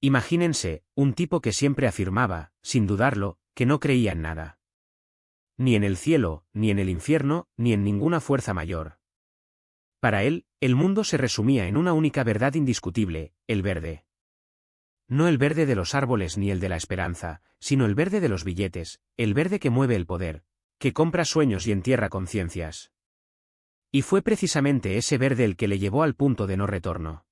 Imagínense, un tipo que siempre afirmaba, sin dudarlo, que no creía en nada. Ni en el cielo, ni en el infierno, ni en ninguna fuerza mayor. Para él, el mundo se resumía en una única verdad indiscutible, el verde. No el verde de los árboles ni el de la esperanza, sino el verde de los billetes, el verde que mueve el poder, que compra sueños y entierra conciencias. Y fue precisamente ese verde el que le llevó al punto de no retorno.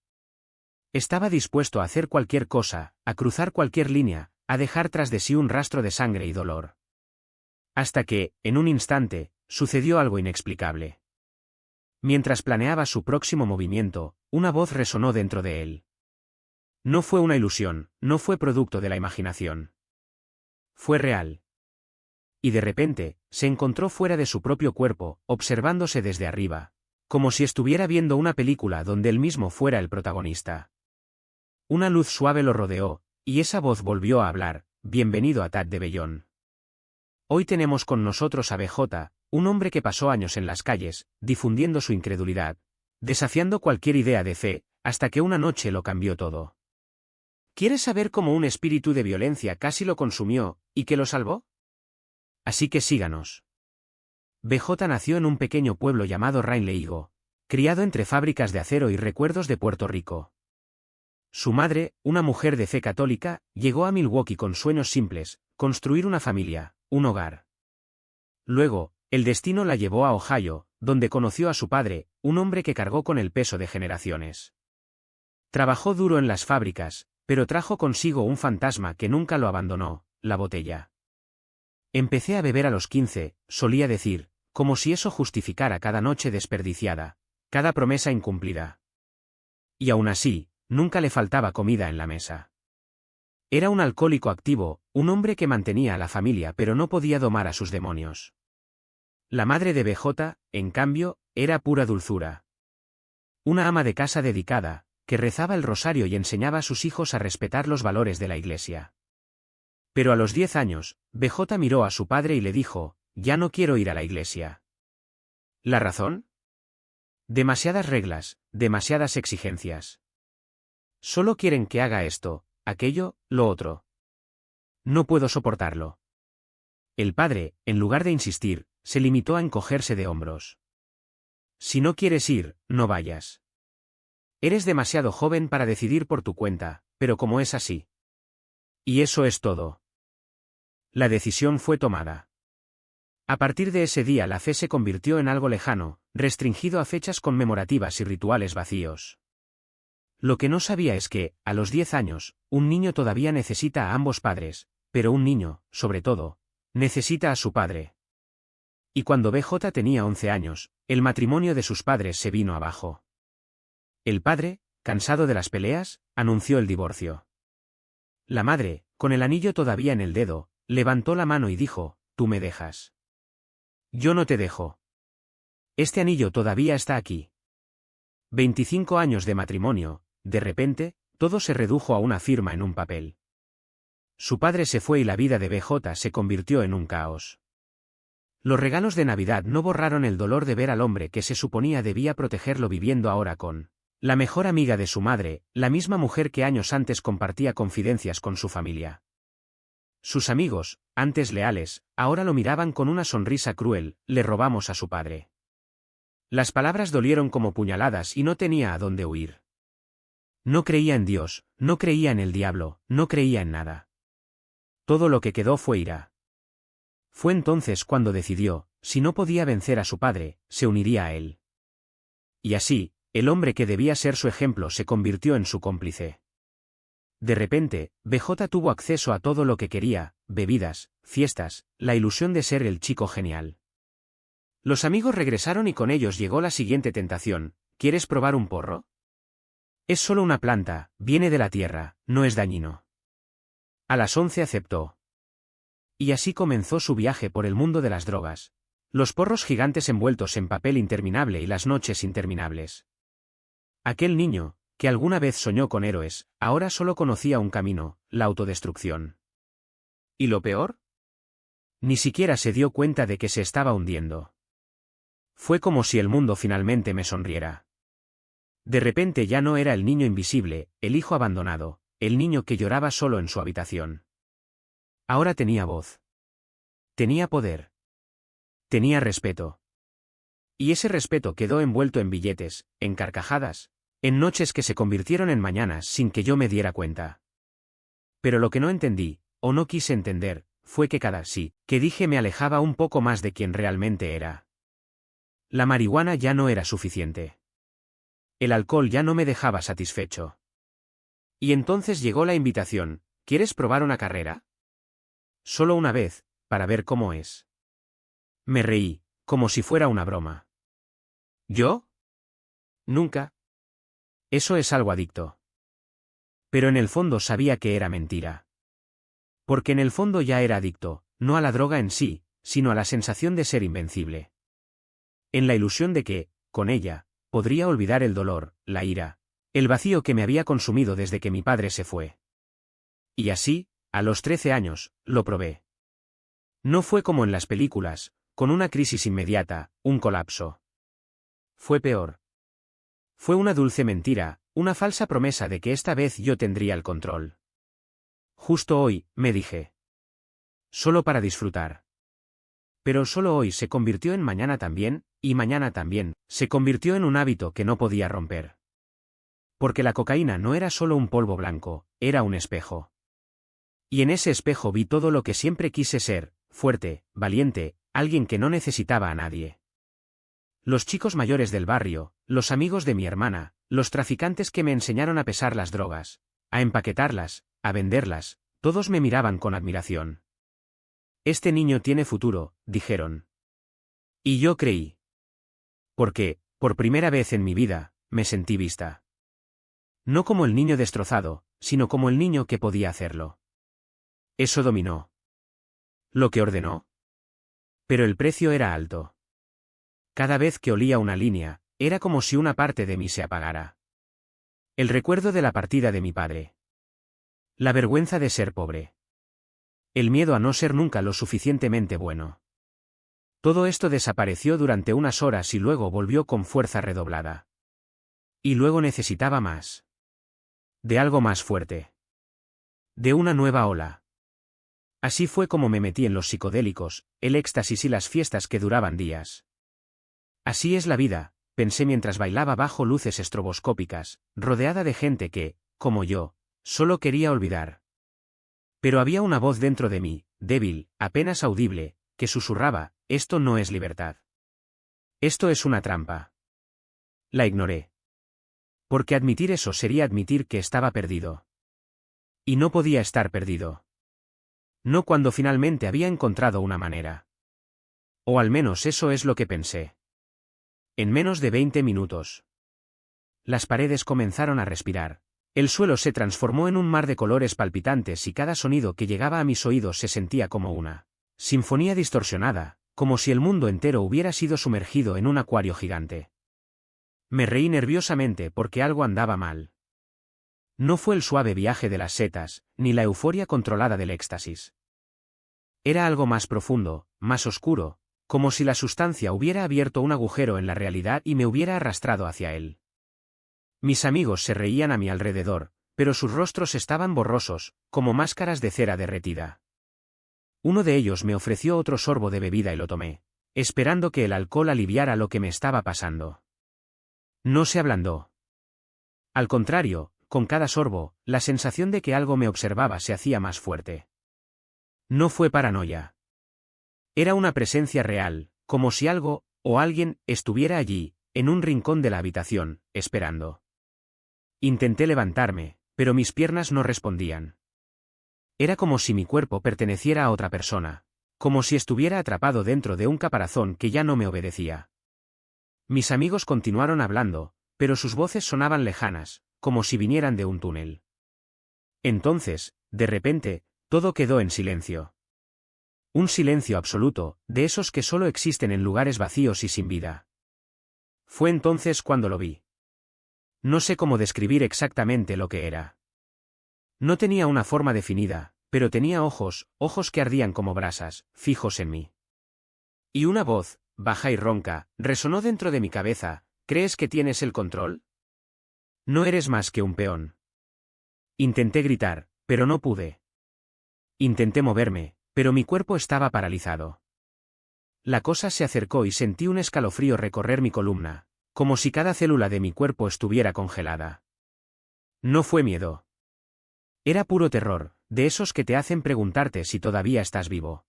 Estaba dispuesto a hacer cualquier cosa, a cruzar cualquier línea, a dejar tras de sí un rastro de sangre y dolor. Hasta que, en un instante, sucedió algo inexplicable. Mientras planeaba su próximo movimiento, una voz resonó dentro de él. No fue una ilusión, no fue producto de la imaginación. Fue real. Y de repente, se encontró fuera de su propio cuerpo, observándose desde arriba, como si estuviera viendo una película donde él mismo fuera el protagonista. Una luz suave lo rodeó, y esa voz volvió a hablar: bienvenido a Tad de Bellón. Hoy tenemos con nosotros a BJ, un hombre que pasó años en las calles, difundiendo su incredulidad, desafiando cualquier idea de fe, hasta que una noche lo cambió todo. ¿Quieres saber cómo un espíritu de violencia casi lo consumió, y que lo salvó? Así que síganos. BJ nació en un pequeño pueblo llamado Rainleigo, criado entre fábricas de acero y recuerdos de Puerto Rico. Su madre, una mujer de fe católica, llegó a Milwaukee con sueños simples: construir una familia, un hogar. Luego, el destino la llevó a Ohio, donde conoció a su padre, un hombre que cargó con el peso de generaciones. Trabajó duro en las fábricas, pero trajo consigo un fantasma que nunca lo abandonó: la botella. Empecé a beber a los 15, solía decir, como si eso justificara cada noche desperdiciada, cada promesa incumplida. Y aún así, nunca le faltaba comida en la mesa. Era un alcohólico activo, un hombre que mantenía a la familia pero no podía domar a sus demonios. La madre de BJ, en cambio, era pura dulzura. Una ama de casa dedicada, que rezaba el rosario y enseñaba a sus hijos a respetar los valores de la Iglesia. Pero a los 10 años, BJ miró a su padre y le dijo: ya no quiero ir a la iglesia. ¿La razón? Demasiadas reglas, demasiadas exigencias. Solo quieren que haga esto, aquello, lo otro. No puedo soportarlo. El padre, en lugar de insistir, se limitó a encogerse de hombros. Si no quieres ir, no vayas. Eres demasiado joven para decidir por tu cuenta, pero como es así. Y eso es todo. La decisión fue tomada. A partir de ese día la fe se convirtió en algo lejano, restringido a fechas conmemorativas y rituales vacíos. Lo que no sabía es que, a los 10 años, un niño todavía necesita a ambos padres, pero un niño, sobre todo, necesita a su padre. Y cuando BJ tenía 11 años, el matrimonio de sus padres se vino abajo. El padre, cansado de las peleas, anunció el divorcio. La madre, con el anillo todavía en el dedo, levantó la mano y dijo: tú me dejas. Yo no te dejo. Este anillo todavía está aquí. 25 años de matrimonio, de repente, todo se redujo a una firma en un papel. Su padre se fue y la vida de BJ se convirtió en un caos. Los regalos de Navidad no borraron el dolor de ver al hombre que se suponía debía protegerlo viviendo ahora con la mejor amiga de su madre, la misma mujer que años antes compartía confidencias con su familia. Sus amigos, antes leales, ahora lo miraban con una sonrisa cruel: le robamos a su padre. Las palabras dolieron como puñaladas y no tenía a dónde huir. No creía en Dios, no creía en el diablo, no creía en nada. Todo lo que quedó fue ira. Fue entonces cuando decidió: si no podía vencer a su padre, se uniría a él. Y así, el hombre que debía ser su ejemplo se convirtió en su cómplice. De repente, BJ tuvo acceso a todo lo que quería: bebidas, fiestas, la ilusión de ser el chico genial. Los amigos regresaron y con ellos llegó la siguiente tentación: ¿quieres probar un porro? Es solo una planta, viene de la tierra, no es dañino. A las 11 aceptó. Y así comenzó su viaje por el mundo de las drogas. Los porros gigantes envueltos en papel interminable y las noches interminables. Aquel niño, que alguna vez soñó con héroes, ahora solo conocía un camino: la autodestrucción. ¿Y lo peor? Ni siquiera se dio cuenta de que se estaba hundiendo. Fue como si el mundo finalmente me sonriera. De repente ya no era el niño invisible, el hijo abandonado, el niño que lloraba solo en su habitación. Ahora tenía voz. Tenía poder. Tenía respeto. Y ese respeto quedó envuelto en billetes, en carcajadas, en noches que se convirtieron en mañanas sin que yo me diera cuenta. Pero lo que no entendí, o no quise entender, fue que cada sí que dije me alejaba un poco más de quien realmente era. La marihuana ya no era suficiente. El alcohol ya no me dejaba satisfecho. Y entonces llegó la invitación: ¿quieres probar una carrera? Solo una vez, para ver cómo es. Me reí, como si fuera una broma. ¿Yo? Nunca. Eso es algo adicto. Pero en el fondo sabía que era mentira. Porque en el fondo ya era adicto, no a la droga en sí, sino a la sensación de ser invencible. En la ilusión de que, con ella, podría olvidar el dolor, la ira, el vacío que me había consumido desde que mi padre se fue. Y así, a los 13 años, lo probé. No fue como en las películas, con una crisis inmediata, un colapso. Fue peor. Fue una dulce mentira, una falsa promesa de que esta vez yo tendría el control. Justo hoy, me dije. Solo para disfrutar. Pero solo hoy se convirtió en mañana también, y mañana también, se convirtió en un hábito que no podía romper. Porque la cocaína no era solo un polvo blanco, era un espejo. Y en ese espejo vi todo lo que siempre quise ser: fuerte, valiente, alguien que no necesitaba a nadie. Los chicos mayores del barrio, los amigos de mi hermana, los traficantes que me enseñaron a pesar las drogas, a empaquetarlas, a venderlas, todos me miraban con admiración. Este niño tiene futuro, dijeron. Y yo creí. Porque, por primera vez en mi vida, me sentí vista. No como el niño destrozado, sino como el niño que podía hacerlo. Eso dominó. Lo que ordenó. Pero el precio era alto. Cada vez que olía una línea, era como si una parte de mí se apagara. El recuerdo de la partida de mi padre. La vergüenza de ser pobre. El miedo a no ser nunca lo suficientemente bueno. Todo esto desapareció durante unas horas y luego volvió con fuerza redoblada. Y luego necesitaba más. De algo más fuerte. De una nueva ola. Así fue como me metí en los psicodélicos, el éxtasis y las fiestas que duraban días. Así es la vida, pensé mientras bailaba bajo luces estroboscópicas, rodeada de gente que, como yo, solo quería olvidar. Pero había una voz dentro de mí, débil, apenas audible, que susurraba: esto no es libertad. Esto es una trampa. La ignoré. Porque admitir eso sería admitir que estaba perdido. Y no podía estar perdido. No cuando finalmente había encontrado una manera. O al menos eso es lo que pensé. En menos de 20 minutos. Las paredes comenzaron a respirar. El suelo se transformó en un mar de colores palpitantes y cada sonido que llegaba a mis oídos se sentía como una sinfonía distorsionada, como si el mundo entero hubiera sido sumergido en un acuario gigante. Me reí nerviosamente porque algo andaba mal. No fue el suave viaje de las setas, ni la euforia controlada del éxtasis. Era algo más profundo, más oscuro, como si la sustancia hubiera abierto un agujero en la realidad y me hubiera arrastrado hacia él. Mis amigos se reían a mi alrededor, pero sus rostros estaban borrosos, como máscaras de cera derretida. Uno de ellos me ofreció otro sorbo de bebida y lo tomé, esperando que el alcohol aliviara lo que me estaba pasando. No se ablandó. Al contrario, con cada sorbo, la sensación de que algo me observaba se hacía más fuerte. No fue paranoia. Era una presencia real, como si algo, o alguien, estuviera allí, en un rincón de la habitación, esperando. Intenté levantarme, pero mis piernas no respondían. Era como si mi cuerpo perteneciera a otra persona, como si estuviera atrapado dentro de un caparazón que ya no me obedecía. Mis amigos continuaron hablando, pero sus voces sonaban lejanas, como si vinieran de un túnel. Entonces, de repente, todo quedó en silencio. Un silencio absoluto, de esos que solo existen en lugares vacíos y sin vida. Fue entonces cuando lo vi. No sé cómo describir exactamente lo que era. No tenía una forma definida, pero tenía ojos, ojos que ardían como brasas, fijos en mí. Y una voz, baja y ronca, resonó dentro de mi cabeza: ¿crees que tienes el control? No eres más que un peón. Intenté gritar, pero no pude. Intenté moverme, pero mi cuerpo estaba paralizado. La cosa se acercó y sentí un escalofrío recorrer mi columna, como si cada célula de mi cuerpo estuviera congelada. No fue miedo. Era puro terror, de esos que te hacen preguntarte si todavía estás vivo.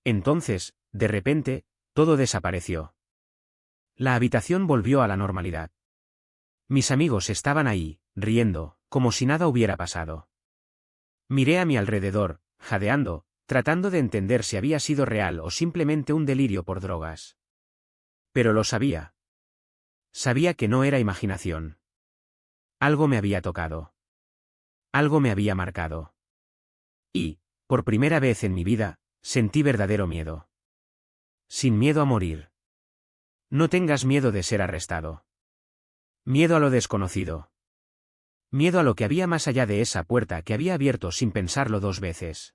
Entonces, de repente, todo desapareció. La habitación volvió a la normalidad. Mis amigos estaban ahí, riendo, como si nada hubiera pasado. Miré a mi alrededor, jadeando, tratando de entender si había sido real o simplemente un delirio por drogas. Pero lo sabía. Sabía que no era imaginación. Algo me había tocado. Algo me había marcado. Y, por primera vez en mi vida, sentí verdadero miedo. Sin miedo a morir. No tengas miedo de ser arrestado. Miedo a lo desconocido. Miedo a lo que había más allá de esa puerta que había abierto sin pensarlo 2 veces.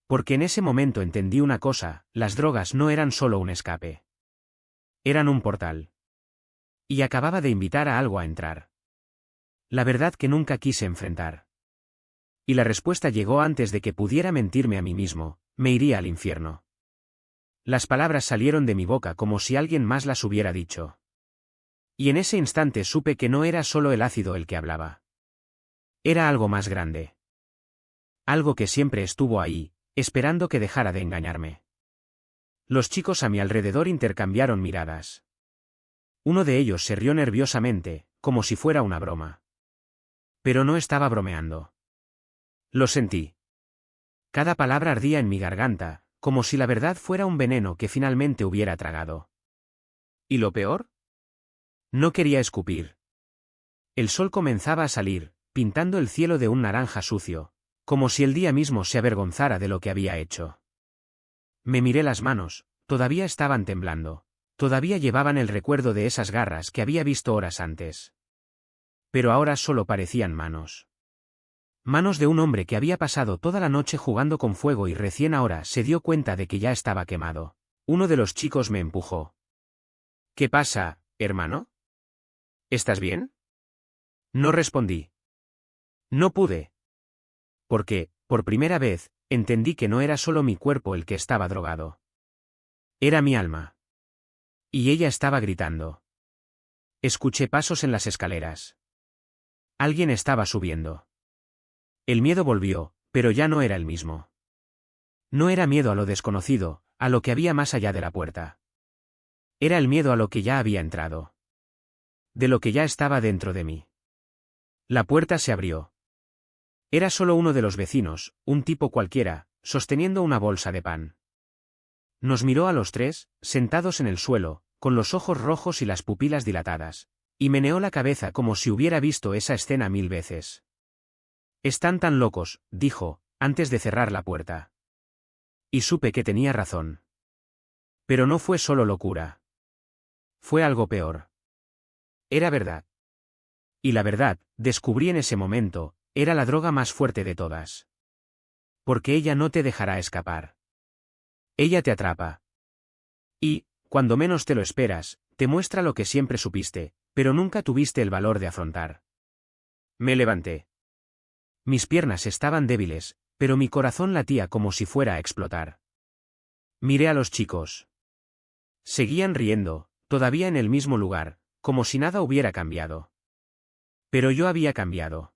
Porque en ese momento entendí una cosa, las drogas no eran solo un escape. Eran un portal. Y acababa de invitar a algo a entrar. La verdad que nunca quise enfrentar. Y la respuesta llegó antes de que pudiera mentirme a mí mismo, me iría al infierno. Las palabras salieron de mi boca como si alguien más las hubiera dicho. Y en ese instante supe que no era solo el ácido el que hablaba. Era algo más grande. Algo que siempre estuvo ahí, esperando que dejara de engañarme. Los chicos a mi alrededor intercambiaron miradas. Uno de ellos se rió nerviosamente, como si fuera una broma. Pero no estaba bromeando. Lo sentí. Cada palabra ardía en mi garganta, como si la verdad fuera un veneno que finalmente hubiera tragado. ¿Y lo peor? No quería escupir. El sol comenzaba a salir, pintando el cielo de un naranja sucio, como si el día mismo se avergonzara de lo que había hecho. Me miré las manos, todavía estaban temblando, todavía llevaban el recuerdo de esas garras que había visto horas antes. Pero ahora solo parecían manos. Manos de un hombre que había pasado toda la noche jugando con fuego y recién ahora se dio cuenta de que ya estaba quemado. Uno de los chicos me empujó. ¿Qué pasa, hermano? ¿Estás bien? No respondí. No pude. Porque, por primera vez, entendí que no era solo mi cuerpo el que estaba drogado. Era mi alma. Y ella estaba gritando. Escuché pasos en las escaleras. Alguien estaba subiendo. El miedo volvió, pero ya no era el mismo. No era miedo a lo desconocido, a lo que había más allá de la puerta. Era el miedo a lo que ya había entrado. De lo que ya estaba dentro de mí. La puerta se abrió. Era solo uno de los vecinos, un tipo cualquiera, sosteniendo una bolsa de pan. Nos miró a los tres, sentados en el suelo, con los ojos rojos y las pupilas dilatadas, y meneó la cabeza como si hubiera visto esa escena 1000 veces. Están tan locos, dijo, antes de cerrar la puerta. Y supe que tenía razón. Pero no fue solo locura. Fue algo peor. Era verdad. Y la verdad, descubrí en ese momento, era la droga más fuerte de todas. Porque ella no te dejará escapar. Ella te atrapa. Y, cuando menos te lo esperas, te muestra lo que siempre supiste, pero nunca tuviste el valor de afrontar. Me levanté. Mis piernas estaban débiles, pero mi corazón latía como si fuera a explotar. Miré a los chicos. Seguían riendo, todavía en el mismo lugar, como si nada hubiera cambiado. Pero yo había cambiado.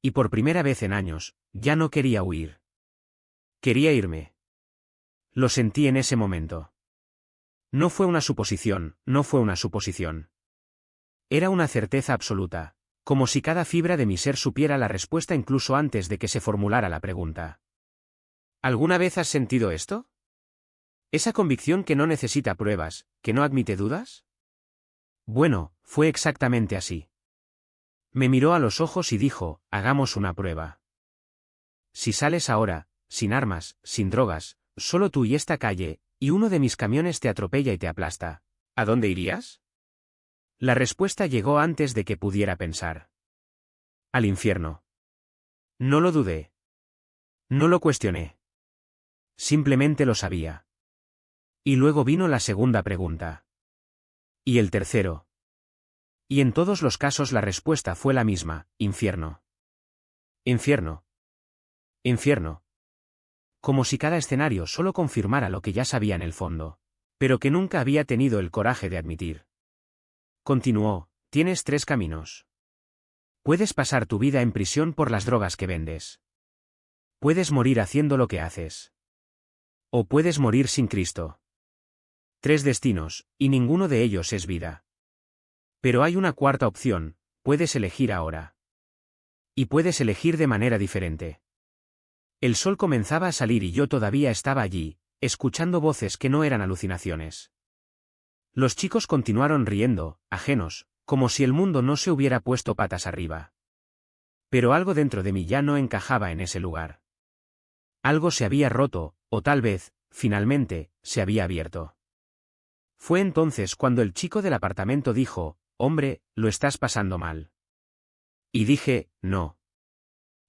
Y por primera vez en años, ya no quería huir. Quería irme. Lo sentí en ese momento. No fue una suposición, no fue una suposición. Era una certeza absoluta, como si cada fibra de mi ser supiera la respuesta incluso antes de que se formulara la pregunta. ¿Alguna vez has sentido esto? ¿Esa convicción que no necesita pruebas, que no admite dudas? Bueno, fue exactamente así. Me miró a los ojos y dijo, hagamos una prueba. Si sales ahora, sin armas, sin drogas, solo tú y esta calle, y uno de mis camiones te atropella y te aplasta, ¿a dónde irías? La respuesta llegó antes de que pudiera pensar. Al infierno. No lo dudé. No lo cuestioné. Simplemente lo sabía. Y luego vino la segunda pregunta. Y el tercero. Y en todos los casos la respuesta fue la misma, infierno. Infierno. Infierno. Como si cada escenario solo confirmara lo que ya sabía en el fondo, pero que nunca había tenido el coraje de admitir. Continuó, tienes 3 caminos. Puedes pasar tu vida en prisión por las drogas que vendes. Puedes morir haciendo lo que haces. O puedes morir sin Cristo. 3 destinos, y ninguno de ellos es vida. Pero hay una cuarta opción, puedes elegir ahora. Y puedes elegir de manera diferente. El sol comenzaba a salir y yo todavía estaba allí, escuchando voces que no eran alucinaciones. Los chicos continuaron riendo, ajenos, como si el mundo no se hubiera puesto patas arriba. Pero algo dentro de mí ya no encajaba en ese lugar. Algo se había roto, o tal vez, finalmente, se había abierto. Fue entonces cuando el chico del apartamento dijo, «Hombre, lo estás pasando mal». Y dije, «No.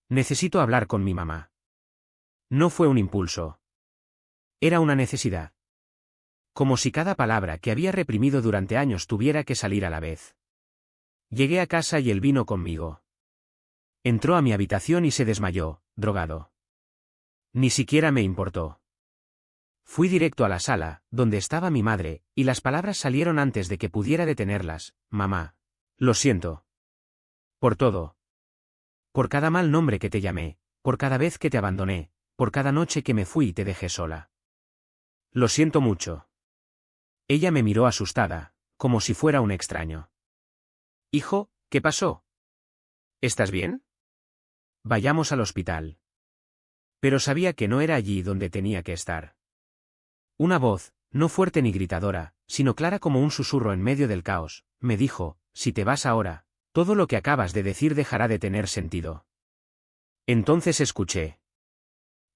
Necesito hablar con mi mamá». No fue un impulso. Era una necesidad. Como si cada palabra que había reprimido durante años tuviera que salir a la vez. Llegué a casa y él vino conmigo. Entró a mi habitación y se desmayó, drogado. Ni siquiera me importó. Fui directo a la sala, donde estaba mi madre, y las palabras salieron antes de que pudiera detenerlas. «Mamá. Lo siento. Por todo. Por cada mal nombre que te llamé, por cada vez que te abandoné, por cada noche que me fui y te dejé sola. Lo siento mucho». Ella me miró asustada, como si fuera un extraño. «Hijo, ¿qué pasó? ¿Estás bien? Vayamos al hospital». Pero sabía que no era allí donde tenía que estar. Una voz, no fuerte ni gritadora, sino clara como un susurro en medio del caos, me dijo, «Si te vas ahora, todo lo que acabas de decir dejará de tener sentido». Entonces escuché.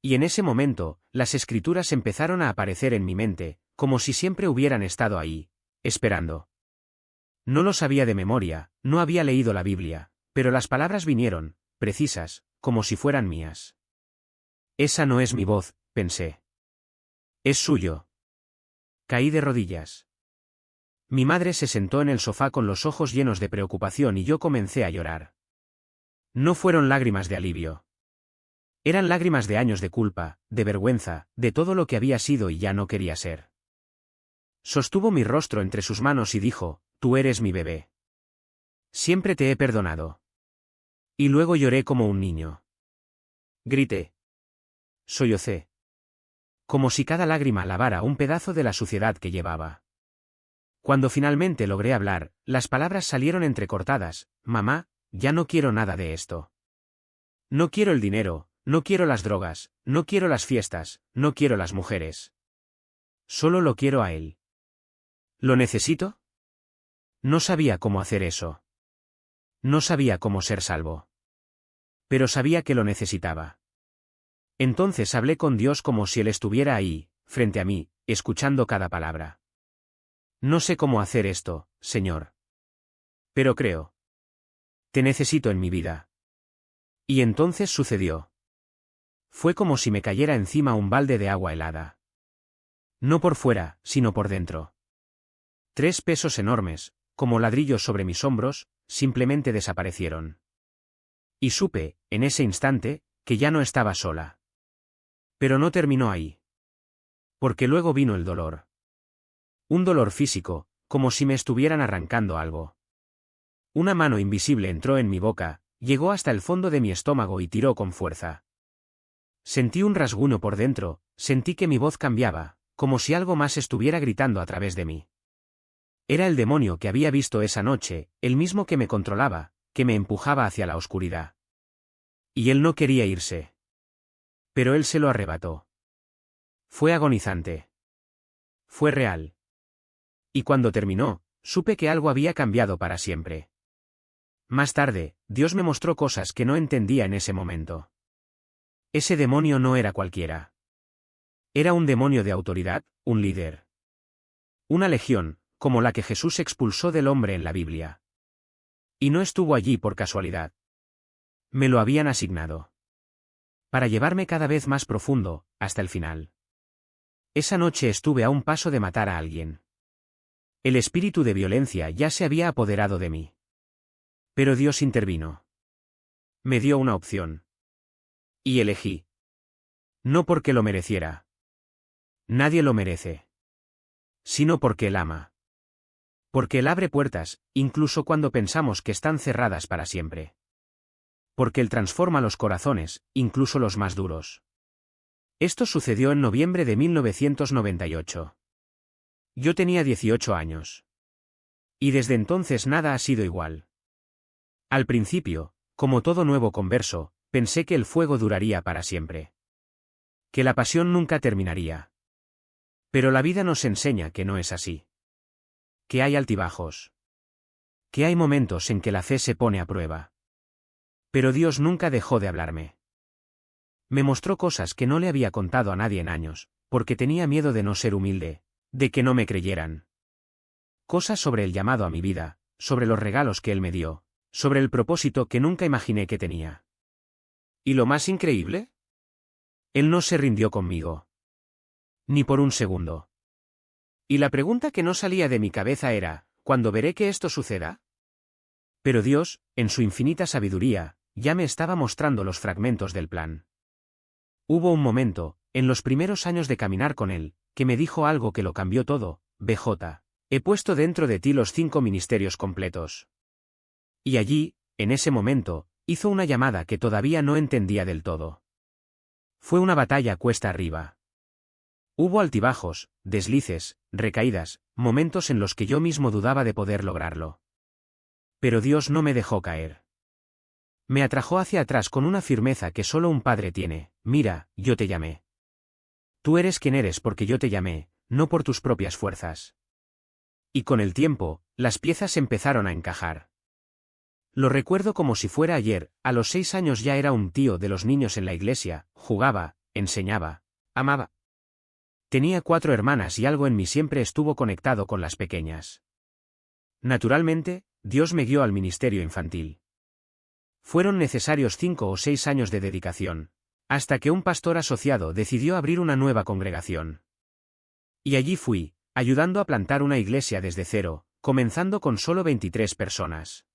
Y en ese momento, las escrituras empezaron a aparecer en mi mente, como si siempre hubieran estado ahí, esperando. No lo sabía de memoria, no había leído la Biblia, pero las palabras vinieron, precisas, como si fueran mías. Esa no es mi voz, pensé. Es suyo. Caí de rodillas. Mi madre se sentó en el sofá con los ojos llenos de preocupación y yo comencé a llorar. No fueron lágrimas de alivio. Eran lágrimas de años de culpa, de vergüenza, de todo lo que había sido y ya no quería ser. Sostuvo mi rostro entre sus manos y dijo, «Tú eres mi bebé. Siempre te he perdonado». Y luego lloré como un niño. Grité. Sollocé. Como si cada lágrima lavara un pedazo de la suciedad que llevaba. Cuando finalmente logré hablar, las palabras salieron entrecortadas, «Mamá, ya no quiero nada de esto. No quiero el dinero, no quiero las drogas, no quiero las fiestas, no quiero las mujeres. Solo lo quiero a él». ¿Lo necesito? No sabía cómo hacer eso. No sabía cómo ser salvo. Pero sabía que lo necesitaba. Entonces hablé con Dios como si Él estuviera ahí, frente a mí, escuchando cada palabra. «No sé cómo hacer esto, Señor. Pero creo. Te necesito en mi vida». Y entonces sucedió. Fue como si me cayera encima un balde de agua helada. No por fuera, sino por dentro. 3 pesos enormes, como ladrillos sobre mis hombros, simplemente desaparecieron. Y supe, en ese instante, que ya no estaba sola. Pero no terminó ahí. Porque luego vino el dolor. Un dolor físico, como si me estuvieran arrancando algo. Una mano invisible entró en mi boca, llegó hasta el fondo de mi estómago y tiró con fuerza. Sentí un rasguño por dentro, sentí que mi voz cambiaba, como si algo más estuviera gritando a través de mí. Era el demonio que había visto esa noche, el mismo que me controlaba, que me empujaba hacia la oscuridad. Y él no quería irse. Pero él se lo arrebató. Fue agonizante. Fue real. Y cuando terminó, supe que algo había cambiado para siempre. Más tarde, Dios me mostró cosas que no entendía en ese momento. Ese demonio no era cualquiera. Era un demonio de autoridad, un líder. Una legión, como la que Jesús expulsó del hombre en la Biblia. Y no estuvo allí por casualidad. Me lo habían asignado. Para llevarme cada vez más profundo, hasta el final. Esa noche estuve a un paso de matar a alguien. El espíritu de violencia ya se había apoderado de mí. Pero Dios intervino. Me dio una opción. Y elegí. No porque lo mereciera. Nadie lo merece. Sino porque Él ama. Porque Él abre puertas, incluso cuando pensamos que están cerradas para siempre. Porque Él transforma los corazones, incluso los más duros. Esto sucedió en noviembre de 1998. Yo tenía 18 años. Y desde entonces nada ha sido igual. Al principio, como todo nuevo converso, pensé que el fuego duraría para siempre. Que la pasión nunca terminaría. Pero la vida nos enseña que no es así. Que hay altibajos. Que hay momentos en que la fe se pone a prueba. Pero Dios nunca dejó de hablarme. Me mostró cosas que no le había contado a nadie en años, porque tenía miedo de no ser humilde, de que no me creyeran. Cosas sobre el llamado a mi vida, sobre los regalos que Él me dio, sobre el propósito que nunca imaginé que tenía. ¿Y lo más increíble? Él no se rindió conmigo. Ni por un segundo. Y la pregunta que no salía de mi cabeza era, ¿cuándo veré que esto suceda? Pero Dios, en su infinita sabiduría, ya me estaba mostrando los fragmentos del plan. Hubo un momento, en los primeros años de caminar con Él, que me dijo algo que lo cambió todo: BJ, he puesto dentro de ti los 5 ministerios completos. Y allí, en ese momento, hizo una llamada que todavía no entendía del todo. Fue una batalla cuesta arriba. Hubo altibajos, deslices, recaídas, momentos en los que yo mismo dudaba de poder lograrlo. Pero Dios no me dejó caer. Me atrajo hacia atrás con una firmeza que solo un padre tiene: mira, yo te llamé. Tú eres quien eres porque yo te llamé, no por tus propias fuerzas. Y con el tiempo, las piezas empezaron a encajar. Lo recuerdo como si fuera ayer. A los 6 años ya era un tío de los niños en la iglesia, jugaba, enseñaba, amaba. Tenía 4 hermanas y algo en mí siempre estuvo conectado con las pequeñas. Naturalmente, Dios me guió al ministerio infantil. Fueron necesarios 5 o 6 años de dedicación, hasta que un pastor asociado decidió abrir una nueva congregación. Y allí fui, ayudando a plantar una iglesia desde cero, comenzando con solo 23 personas.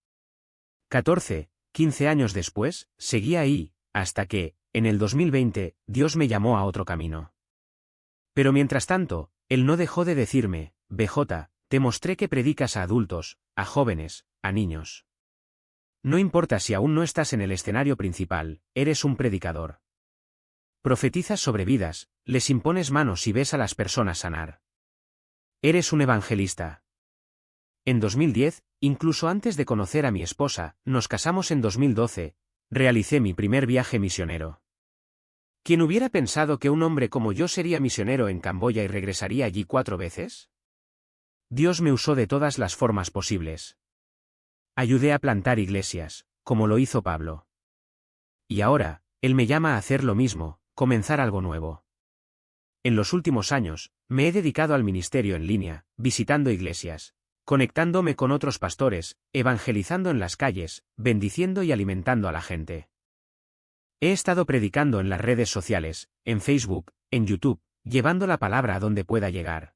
14, 15 años después, seguía ahí, hasta que, en el 2020, Dios me llamó a otro camino. Pero mientras tanto, Él no dejó de decirme: BJ, te mostré que predicas a adultos, a jóvenes, a niños. No importa si aún no estás en el escenario principal, eres un predicador. Profetizas sobre vidas, les impones manos y ves a las personas sanar. Eres un evangelista. En 2010, incluso antes de conocer a mi esposa, nos casamos en 2012, realicé mi primer viaje misionero. ¿Quién hubiera pensado que un hombre como yo sería misionero en Camboya y regresaría allí 4 veces? Dios me usó de todas las formas posibles. Ayudé a plantar iglesias, como lo hizo Pablo. Y ahora, Él me llama a hacer lo mismo, comenzar algo nuevo. En los últimos años, me he dedicado al ministerio en línea, visitando iglesias, conectándome con otros pastores, evangelizando en las calles, bendiciendo y alimentando a la gente. He estado predicando en las redes sociales, en Facebook, en YouTube, llevando la palabra a donde pueda llegar.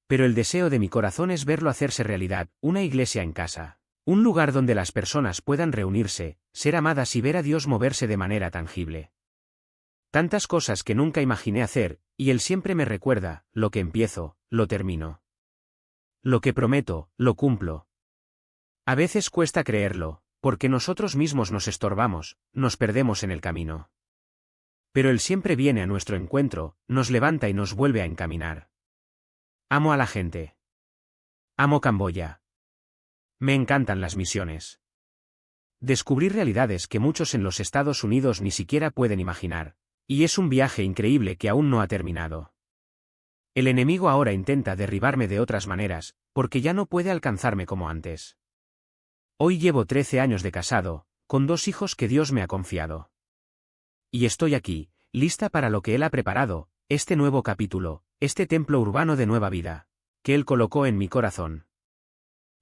Pero el deseo de mi corazón es verlo hacerse realidad: una iglesia en casa. Un lugar donde las personas puedan reunirse, ser amadas y ver a Dios moverse de manera tangible. Tantas cosas que nunca imaginé hacer, y Él siempre me recuerda: lo que empiezo, lo termino. Lo que prometo, lo cumplo. A veces cuesta creerlo, porque nosotros mismos nos estorbamos, nos perdemos en el camino. Pero Él siempre viene a nuestro encuentro, nos levanta y nos vuelve a encaminar. Amo a la gente. Amo Camboya. Me encantan las misiones. Descubrí realidades que muchos en los Estados Unidos ni siquiera pueden imaginar, y es un viaje increíble que aún no ha terminado. El enemigo ahora intenta derribarme de otras maneras, porque ya no puede alcanzarme como antes. Hoy llevo 13 años de casado, con 2 hijos que Dios me ha confiado. Y estoy aquí, lista para lo que Él ha preparado, este nuevo capítulo, este templo urbano de nueva vida, que Él colocó en mi corazón.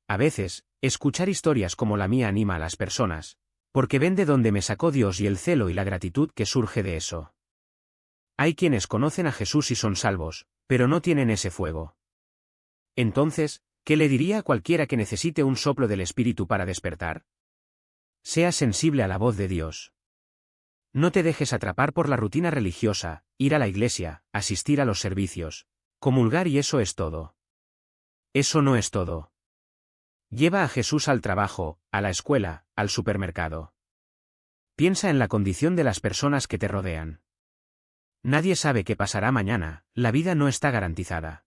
A veces, escuchar historias como la mía anima a las personas, porque ven de dónde me sacó Dios y el celo y la gratitud que surge de eso. Hay quienes conocen a Jesús y son salvos, pero no tienen ese fuego. Entonces, ¿qué le diría a cualquiera que necesite un soplo del Espíritu para despertar? Sea sensible a la voz de Dios. No te dejes atrapar por la rutina religiosa, ir a la iglesia, asistir a los servicios, comulgar y eso es todo. Eso no es todo. Lleva a Jesús al trabajo, a la escuela, al supermercado. Piensa en la condición de las personas que te rodean. Nadie sabe qué pasará mañana, la vida no está garantizada.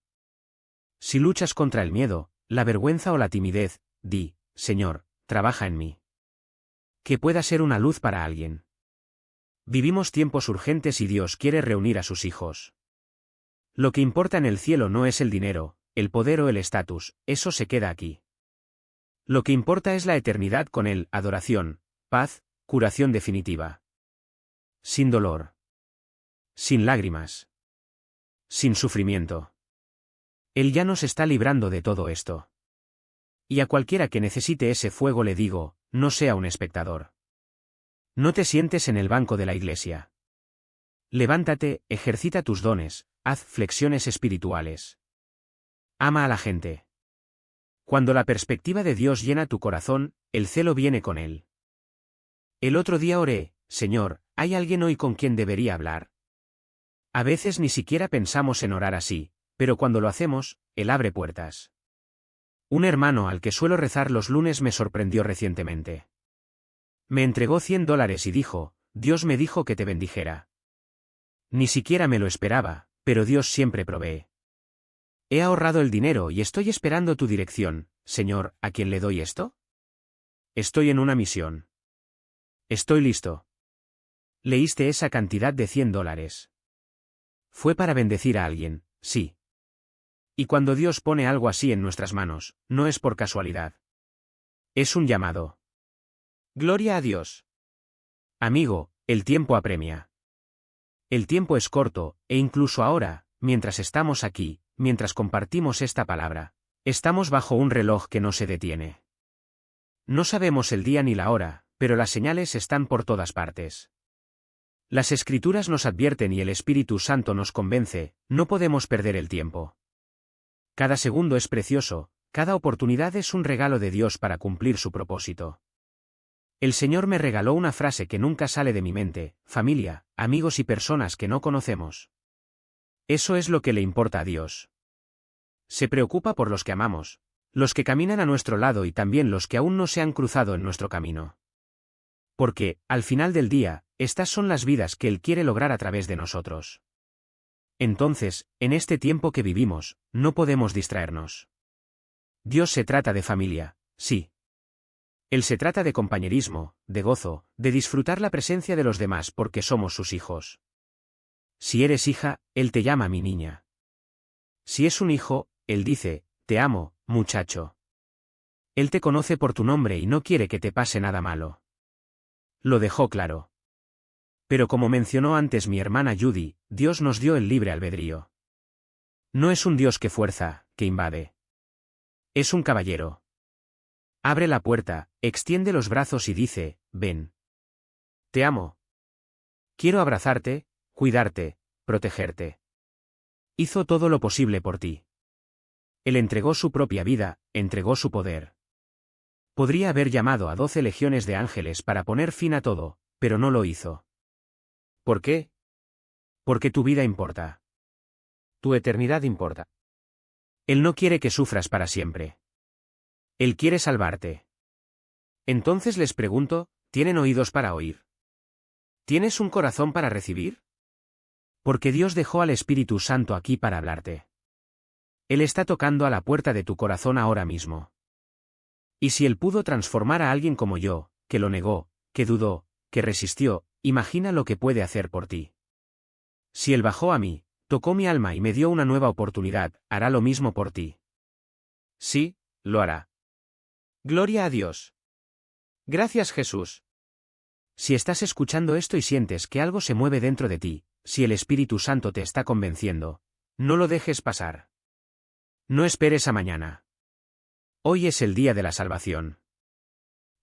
Si luchas contra el miedo, la vergüenza o la timidez, di, Señor, trabaja en mí. Que pueda ser una luz para alguien. Vivimos tiempos urgentes y Dios quiere reunir a sus hijos. Lo que importa en el cielo no es el dinero, el poder o el estatus, eso se queda aquí. Lo que importa es la eternidad con Él, adoración, paz, curación definitiva. Sin dolor. Sin lágrimas. Sin sufrimiento. Él ya nos está librando de todo esto. Y a cualquiera que necesite ese fuego le digo, no sea un espectador. No te sientes en el banco de la iglesia. Levántate, ejercita tus dones, haz flexiones espirituales. Ama a la gente. Cuando la perspectiva de Dios llena tu corazón, el celo viene con él. El otro día oré, Señor, ¿hay alguien hoy con quien debería hablar? A veces ni siquiera pensamos en orar así, pero cuando lo hacemos, Él abre puertas. Un hermano al que suelo rezar los lunes me sorprendió recientemente. Me entregó $100 y dijo, Dios me dijo que te bendijera. Ni siquiera me lo esperaba, pero Dios siempre provee. He ahorrado el dinero y estoy esperando tu dirección, Señor, ¿a quién le doy esto? Estoy en una misión. Estoy listo. Leíste esa cantidad de $100. Fue para bendecir a alguien, sí. Y cuando Dios pone algo así en nuestras manos, no es por casualidad. Es un llamado. Gloria a Dios. Amigo, el tiempo apremia. El tiempo es corto, e incluso ahora, mientras estamos aquí, mientras compartimos esta palabra, estamos bajo un reloj que no se detiene. No sabemos el día ni la hora, pero las señales están por todas partes. Las Escrituras nos advierten y el Espíritu Santo nos convence, no podemos perder el tiempo. Cada segundo es precioso, cada oportunidad es un regalo de Dios para cumplir su propósito. El Señor me regaló una frase que nunca sale de mi mente, familia, amigos y personas que no conocemos. Eso es lo que le importa a Dios. Se preocupa por los que amamos, los que caminan a nuestro lado y también los que aún no se han cruzado en nuestro camino. Porque, al final del día, estas son las vidas que Él quiere lograr a través de nosotros. Entonces, en este tiempo que vivimos, no podemos distraernos. Dios se trata de familia, sí. Él se trata de compañerismo, de gozo, de disfrutar la presencia de los demás porque somos sus hijos. Si eres hija, Él te llama mi niña. Si es un hijo, Él dice, te amo, muchacho. Él te conoce por tu nombre y no quiere que te pase nada malo. Lo dejó claro. Pero como mencionó antes mi hermana Judy, Dios nos dio el libre albedrío. No es un Dios que fuerza, que invade. Es un caballero. Abre la puerta, extiende los brazos y dice, ven. Te amo. Quiero abrazarte, cuidarte, protegerte. Hizo todo lo posible por ti. Él entregó su propia vida, entregó su poder. Podría haber llamado a 12 legiones de ángeles para poner fin a todo, pero no lo hizo. ¿Por qué? Porque tu vida importa. Tu eternidad importa. Él no quiere que sufras para siempre. Él quiere salvarte. Entonces les pregunto, ¿tienen oídos para oír? ¿Tienes un corazón para recibir? Porque Dios dejó al Espíritu Santo aquí para hablarte. Él está tocando a la puerta de tu corazón ahora mismo. Y si Él pudo transformar a alguien como yo, que lo negó, que dudó, que resistió, imagina lo que puede hacer por ti. Si Él bajó a mí, tocó mi alma y me dio una nueva oportunidad, hará lo mismo por ti. Sí, lo hará. Gloria a Dios. Gracias Jesús. Si estás escuchando esto y sientes que algo se mueve dentro de ti, si el Espíritu Santo te está convenciendo, no lo dejes pasar. No esperes a mañana. Hoy es el día de la salvación.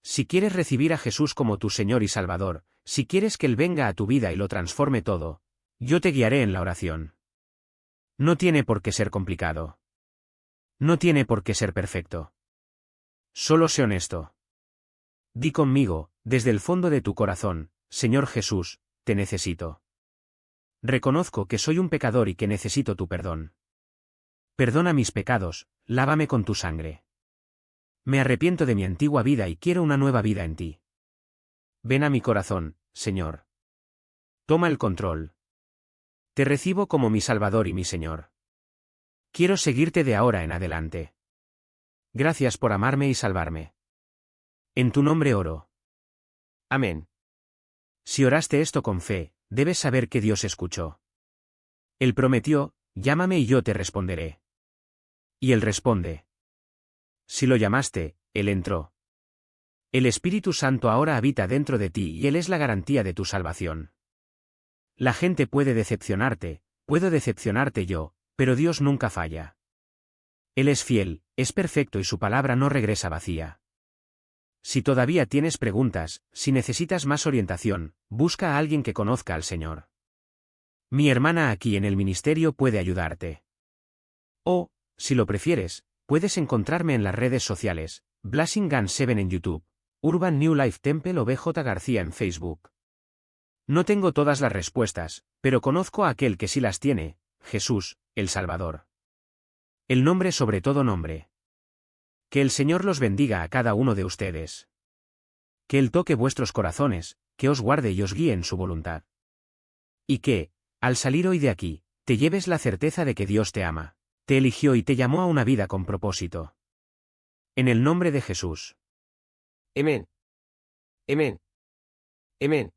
Si quieres recibir a Jesús como tu Señor y Salvador, si quieres que Él venga a tu vida y lo transforme todo, yo te guiaré en la oración. No tiene por qué ser complicado. No tiene por qué ser perfecto. Solo sé honesto. Di conmigo, desde el fondo de tu corazón, Señor Jesús, te necesito. Reconozco que soy un pecador y que necesito tu perdón. Perdona mis pecados, lávame con tu sangre. Me arrepiento de mi antigua vida y quiero una nueva vida en ti. Ven a mi corazón, Señor. Toma el control. Te recibo como mi Salvador y mi Señor. Quiero seguirte de ahora en adelante. Gracias por amarme y salvarme. En tu nombre oro. Amén. Si oraste esto con fe, debes saber que Dios escuchó. Él prometió, llámame y yo te responderé. Y Él responde. Si lo llamaste, Él entró. El Espíritu Santo ahora habita dentro de ti y Él es la garantía de tu salvación. La gente puede decepcionarte, puedo decepcionarte yo, pero Dios nunca falla. Él es fiel, es perfecto y su palabra no regresa vacía. Si todavía tienes preguntas, si necesitas más orientación, busca a alguien que conozca al Señor. Mi hermana aquí en el ministerio puede ayudarte. O, si lo prefieres, puedes encontrarme en las redes sociales, Blessing Gun 7 en YouTube, Urban New Life Temple o BJ García en Facebook. No tengo todas las respuestas, pero conozco a aquel que sí las tiene, Jesús, el Salvador. El nombre sobre todo nombre. Que el Señor los bendiga a cada uno de ustedes. Que Él toque vuestros corazones, que os guarde y os guíe en su voluntad. Y que, al salir hoy de aquí, te lleves la certeza de que Dios te ama, te eligió y te llamó a una vida con propósito. En el nombre de Jesús. Amén. Amén. Amén.